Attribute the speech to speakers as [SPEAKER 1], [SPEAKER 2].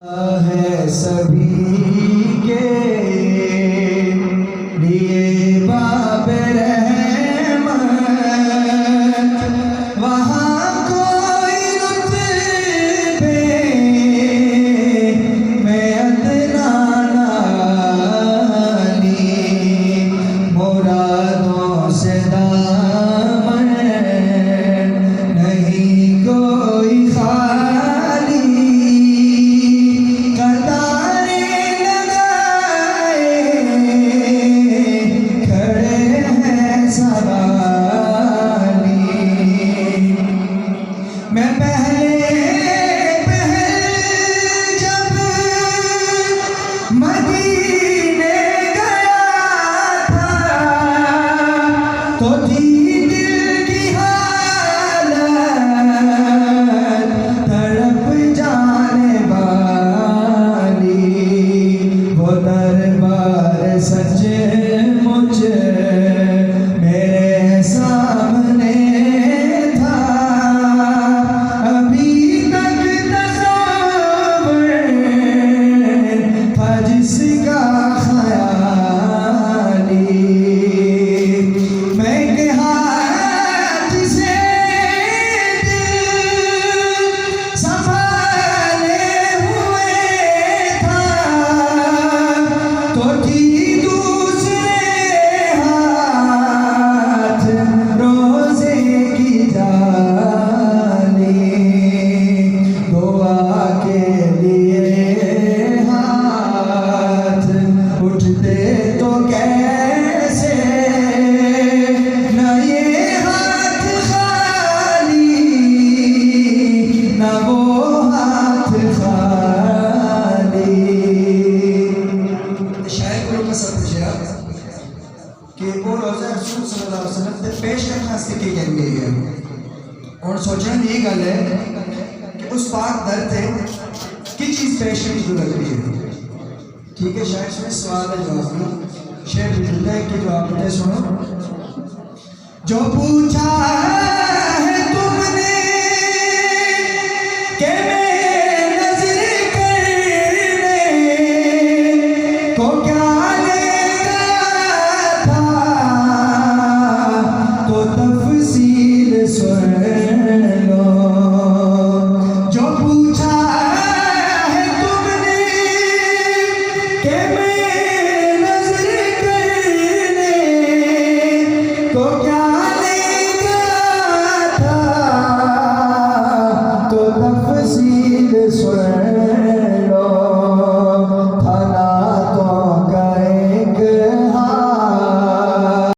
[SPEAKER 1] है सभी के लिए बाब रहमत, वहाँ कोई रुतबे में अदना नाली, मुरादों से दामन नहीं कोई खाली, मैं पहले जब मदीने गया था तो थी दिल की हालत तड़प जाने वाली, वो दरबार सचमुच मेरे सामने था, जिसका ख्याली मैं के हाथ से दिल संभाले हुए था, तो थी दूसरे हाथ रोजे की जाली, दुआ के लिए उठते तो कैसे न ये हाथ खाली, न वो हाथ खाली। शायद को कसम पूछा कि वो रोज़ा रसूल सल्लल्लाहु अलैहि वसल्लम ते पेश करने वास्ते की गई है, और सोचने की गल है कि उस पाक दर ते की चीज़ पेश करने की जरूरत है। ठीक है, शायद इसमें सवाल है जवाब में शेर मिलता है कि जवाब सुनो। जो पूछा